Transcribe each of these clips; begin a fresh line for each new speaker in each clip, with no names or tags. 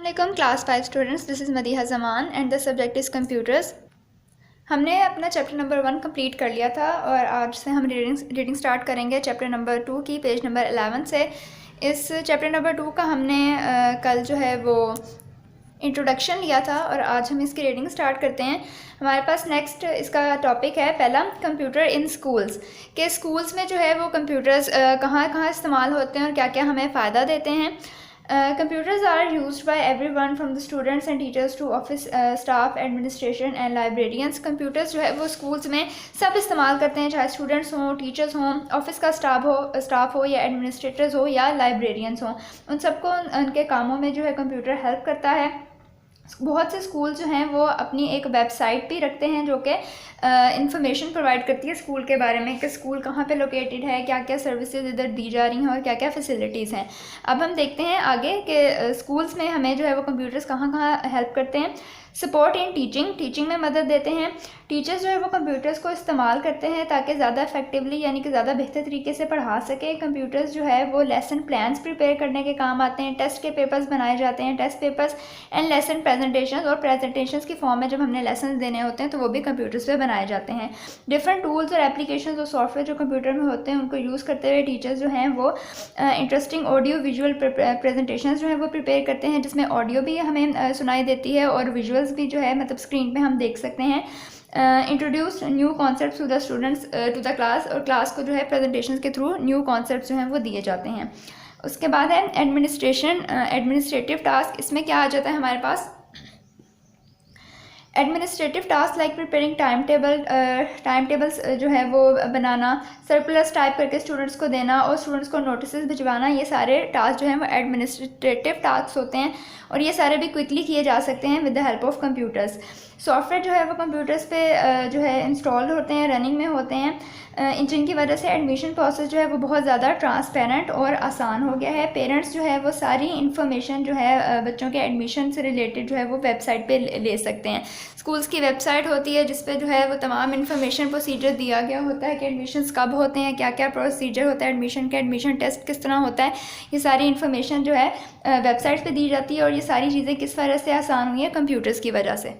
Assalamualaikum class 5 students, this is Madiha Zaman and the subject is computers। हमने अपना chapter number 1 complete कर लिया था और आज से हम रीडिंग स्टार्ट करेंगे चैप्टर नंबर 2 की पेज नंबर 11 से। इस चैप्टर नंबर 2 का हमने कल जो है वो इंट्रोडक्शन लिया था और आज हम इसकी रीडिंग स्टार्ट करते हैं। हमारे पास नेक्स्ट इसका टॉपिक है पहला कंप्यूटर इन स्कूल्स, के स्कूल्स में जो है वो कंप्यूटर्स कहाँ कहाँ इस्तेमाल होते हैं और क्या क्या हमें फ़ायदा देते हैं। Computers are used by everyone from the students and teachers to office staff, administration and librarians। Computers जो है वो स्कूल्स में सब इस्तेमाल करते हैं, चाहे स्टूडेंट्स हों, टीचर्स हों, ऑफिस का स्टाफ हो या एडमिनिस्ट्रेटर्स हो या लाइब्रेरियंस हों, उन सबको उनके कामों में जो है कंप्यूटर हेल्प करता है। बहुत से स्कूल जो हैं वो अपनी एक वेबसाइट भी रखते हैं जो कि इंफॉर्मेशन प्रोवाइड करती है स्कूल के बारे में कि स्कूल कहाँ पे लोकेटेड है, क्या क्या सर्विसेज इधर दी जा रही हैं और क्या क्या फैसिलिटीज़ हैं। अब हम देखते हैं आगे कि स्कूल्स में हमें जो है वो कंप्यूटर्स कहाँ कहाँ हेल्प करते हैं। सपोर्ट इन टीचिंग में मदद देते हैं। टीचर्स जो है वो कंप्यूटर्स को इस्तेमाल करते हैं ताकि ज़्यादा इफेक्टिवली यानी कि ज़्यादा बेहतर तरीके से पढ़ा सके। कंप्यूटर्स जो है वो लेसन प्लान्स प्रिपेयर करने के काम आते हैं, टेस्ट के पेपर्स बनाए जाते हैं, test papers and lesson presentations, और प्रेजेंटेशंस की फॉर्म में जब हमने लेसन देने होते हैं तो वो भी कंप्यूटर्स पे बनाए जाते हैं। डिफरेंट टूल्स और एप्लीकेशंस और सॉफ्टवेयर जो कंप्यूटर में होते हैं उनको यूज़ करते हुए टीचर्स जो हैं वो इंटरेस्टिंग ऑडियो विजुअल प्रेजेंटेशंस जो है वो प्रिपेयर करते हैं, जिसमें ऑडियो भी हमें सुनाई देती है और विजुअल्स भी जो है मतलब स्क्रीन पे हम देख सकते हैं। Introduce new concept to the students to the class, और क्लास को जो है प्रेजेंटेशन के थ्रू न्यू कॉन्सेप्ट जो हैं वो दिए जाते हैं। उसके बाद है एडमिनिस्ट्रेटिव टास्क। इसमें क्या आ जाता है हमारे पास administrative task like preparing timetables जो है वो बनाना, सर्कुलर्स टाइप करके स्टूडेंट्स को देना और स्टूडेंट्स को नोटिस भिजवाना, ये सारे टास्क जो हैं वो एडमिनिस्ट्रेटिव टास्क होते हैं और ये सारे भी क्विकली किए जा सकते हैं with the help of computers. Software जो है वो कंप्यूटर्स पे जो है इंस्टॉल होते हैं, रनिंग में होते हैं, जिनकी वजह से एडमिशन प्रोसेस जो है वो बहुत ज़्यादा ट्रांसपेरेंट और आसान हो गया है। पेरेंट्स जो है वो सारी इन्फॉर्मेशन जो है बच्चों के एडमिशन से रिलेटेड जो है वो वेबसाइट पे ले सकते हैं। स्कूल्स की वेबसाइट होती है जिस पे जो है वो तमाम इन्फॉर्मेशन प्रोसीजर दिया गया होता है कि एडमिशन्स कब होते हैं, क्या क्या प्रोसीजर होता है एडमिशन का, एडमिशन टेस्ट किस तरह होता है, ये सारी इन्फॉर्मेशन जो है वेबसाइट पे दी जाती है और ये सारी चीज़ें किस वजह से आसान हुई है, कंप्यूटर्स की वजह से।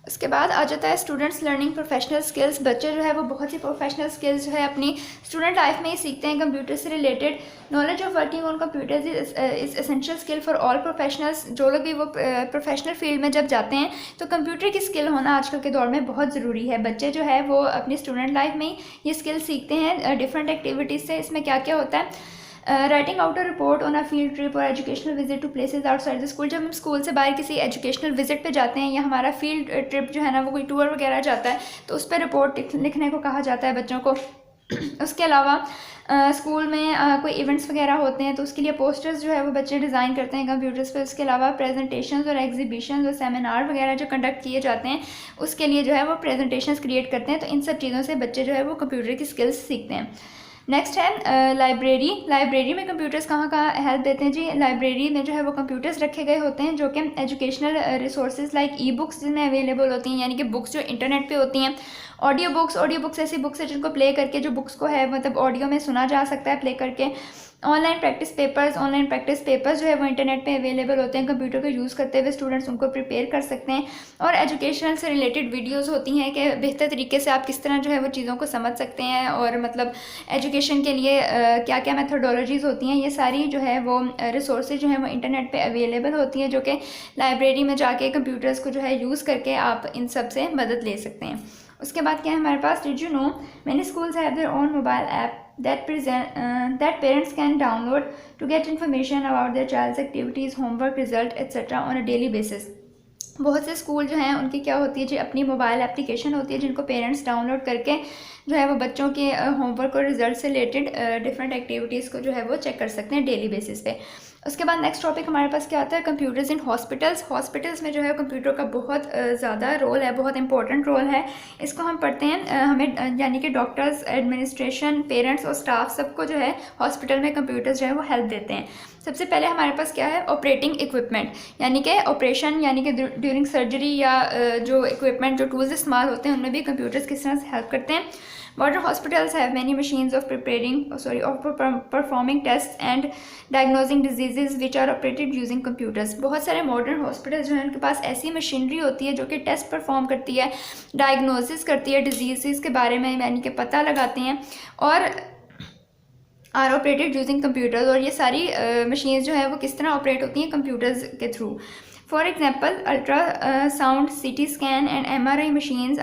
उसके बाद आ जाता है स्टूडेंट्स लर्निंग प्रोफेशनल स्किल्स। बच्चे जो है वो बहुत ही प्रोफेशनल स्किल्स जो है अपनी स्टूडेंट लाइफ में ही सीखते हैं कंप्यूटर से related. Knowledge of working on computers is essential skill for all professionals. जो लोग भी वो प्रोफेशनल फील्ड में जब जाते हैं तो कंप्यूटर की स्किल होना आजकल के दौर में बहुत ज़रूरी है। बच्चे जो है वो अपनी स्टूडेंट लाइफ में ही ये स्किल सीखते हैं डिफरेंट एक्टिविटीज़ से। इसमें क्या क्या होता है, writing out a report on a field trip or educational visit to places outside the school. जब हम स्कूल से बाहर किसी एजुकेशनल विजिट पे जाते हैं या हमारा फील्ड ट्रिप जो है ना वो कोई टूर वगैरह जाता है तो उस पर रिपोर्ट लिखने को कहा जाता है बच्चों को। उसके अलावा स्कूल में कोई इवेंट्स वगैरह होते हैं तो उसके लिए पोस्टर्स जो है वो बच्चे डिज़ाइन करते हैं कंप्यूटर्स पे। उसके अलावा प्रेजेंटेशंस और एग्जीबिशंस और सेमिनार वगैरह जो कंडक्ट किए जाते हैं उसके लिए जो है वो प्रेजेंटेशंस क्रिएट करते हैं। तो इन सब चीज़ों से बच्चे जो है वो कंप्यूटर की स्किल्स सीखते हैं। नेक्स्ट है लाइब्रेरी में कंप्यूटर्स कहाँ कहाँ हेल्प देते हैं जी। लाइब्रेरी में जो है वो कंप्यूटर्स रखे गए होते हैं जो कि educational resources like e books जिनमें अवेलेबल होती हैं, यानी कि बुक्स जो इंटरनेट पे होती हैं। ऑडियो बुक्स ऐसी बुक्स है जिनको प्ले करके जो बुक्स को है मतलब ऑडियो में सुना जा सकता है प्ले करके। ऑनलाइन प्रैक्टिस पेपर्स जो है वो इंटरनेट पे अवेलेबल होते हैं, कंप्यूटर को यूज़ करते हुए स्टूडेंट्स उनको प्रिपेयर कर सकते हैं। और एजुकेशन से रिलेटेड वीडियोस होती हैं कि बेहतर तरीके से आप किस तरह जो है वो चीज़ों को समझ सकते हैं और मतलब एजुकेशन के लिए क्या क्या मेथडोलॉजीज़ होती हैं, ये सारी जो है वो रिसोर्सेज जो है वो इंटरनेट पर अवेलेबल होती हैं जो कि लाइब्रेरी में जाके कंप्यूटर्स को जो है यूज़ करके आप इन सब से मदद ले सकते हैं। उसके बाद क्या है हमारे पास, did you know many schools have their own mobile app that parents can download to get information about their child's activities, homework, result, etc. on a daily basis। बहुत से स्कूल जो हैं उनकी क्या होती है जी अपनी मोबाइल एप्लीकेशन होती है जिनको पेरेंट्स डाउनलोड करके जो है वो बच्चों के होमवर्क और रिजल्ट से रिलेटेड डिफरेंट एक्टिविटीज़ को जो है वो चेक कर सकते हैं डेली बेसिस पे। उसके बाद नेक्स्ट टॉपिक हमारे पास क्या आता है, कंप्यूटर्स इन हॉस्पिटल्स में जो है कंप्यूटर का बहुत ज़्यादा रोल है, बहुत इंपॉर्टेंट रोल है। इसको हम पढ़ते हैं हमें यानी कि डॉक्टर्स, एडमिनिस्ट्रेशन, पेरेंट्स और स्टाफ सबको जो है हॉस्पिटल में कंप्यूटर्स जो है वो हेल्प देते हैं। सबसे पहले हमारे पास क्या है, ऑपरेटिंग इक्विपमेंट, यानी कि ऑपरेशन यानी कि ड्यूरिंग सर्जरी या जो इक्विपमेंट जो टूल्स इस्तेमाल होते हैं उनमें भी कंप्यूटर्स किस तरह से हेल्प करते हैं। Modern hospitals have many machines of performing tests and diagnosing diseases which are operated using computers. बहुत सारे मॉडर्न हॉस्पिटल जो हैं उनके पास ऐसी मशीनरी होती है जो कि टेस्ट परफॉर्म करती है, डायग्नोसिस करती है डिजीज़ के बारे में, यानी कि पता लगाते हैं, और आर ऑपरेटेड यूजिंग कंप्यूटर्स। और ये सारी मशीन्स जो है वो किस तरह ऑपरेट होती हैं, कंप्यूटर्स के through. For example, ultrasound, CT scan, and MRI machines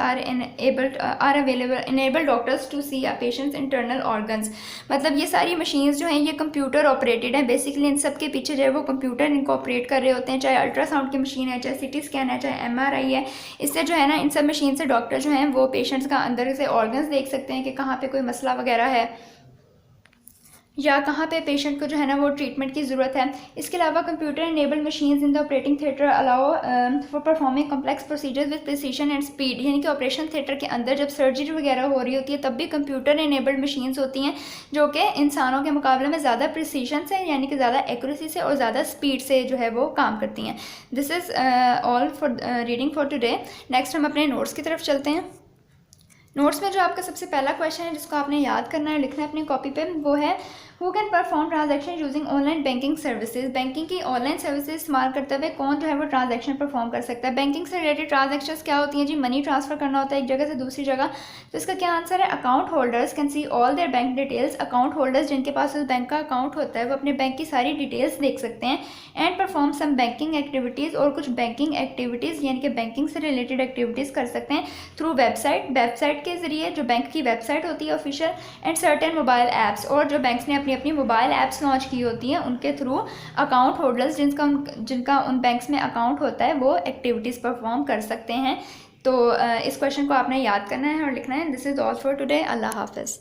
enable doctors to see a patient's internal organs. मतलब ये सारी machines जो हैं ये कंप्यूटर ऑपरेटेड हैं। बेसिकली इन सब के पीछे जो है वो कंप्यूटर इनको ऑपरेट कर रहे होते हैं, चाहे अल्ट्रासाउंड की मशीन है, चाहे CT स्कैन है, चाहे MRI है। इससे जो है ना इन सब मशीन से डॉक्टर जो हैं वो पेशेंट्स का अंदर से ऑर्गन्स देख सकते हैं कि कहाँ पे कोई मसला वगैरह है या कहाँ पे पेशेंट को जो है ना वो ट्रीटमेंट की ज़रूरत है। इसके अलावा computer enabled machines in the operating theatre allow for performing complex procedures with precision and speed, यानी कि ऑपरेशन थिएटर के अंदर जब सर्जरी वगैरह हो रही होती है तब भी कंप्यूटर इनेबल्ड मशीन्स होती हैं जो कि इंसानों के मुकाबले में ज़्यादा प्रिसीशन से, यानी कि ज़्यादा एक्यूरेसी से और ज़्यादा स्पीड से जो है वो काम करती हैं। This is all for reading for today. Next हम अपने नोट्स की तरफ चलते हैं। नोट्स में जो आपका सबसे पहला क्वेश्चन है जिसको आपने याद करना है, लिखना है अपनी कॉपी पे, वो है who can perform transaction using online banking services. Banking की ऑनलाइन सर्विसेज इस्तेमाल करते हुए कौन जो है वो ट्रांजैक्शन परफॉर्म कर सकता है। बैंकिंग से रिलेटेड ट्रांजैक्शंस क्या होती हैं जी, मनी ट्रांसफर करना होता है एक जगह से दूसरी जगह। तो इसका क्या आंसर है, account holders can see all there bank details. Account holders जिनके पास उस बैंक का अकाउंट होता है वो अपने बैंक की सारी डिटेल्स देख सकते हैं। And perform some banking activities, और कुछ बैंकिंग एक्टिविटीज़ यानी कि बैंकिंग से रिलेटेड एक्टिविटीज़ कर सकते हैं थ्रू वेबसाइट के ज़रिए, जो बैंक की वेबसाइट होती है official, and certain mobile apps, और जो बैंक्स ने अपनी अपनी मोबाइल ऐप्स लॉन्च की होती हैं उनके थ्रू अकाउंट होल्डर्स जिनका उन बैंक्स में अकाउंट होता है वो एक्टिविटीज़ परफॉर्म कर सकते हैं। तो इस क्वेश्चन को आपने याद करना है और लिखना है। This is all for today. अल्लाह हाफिज़।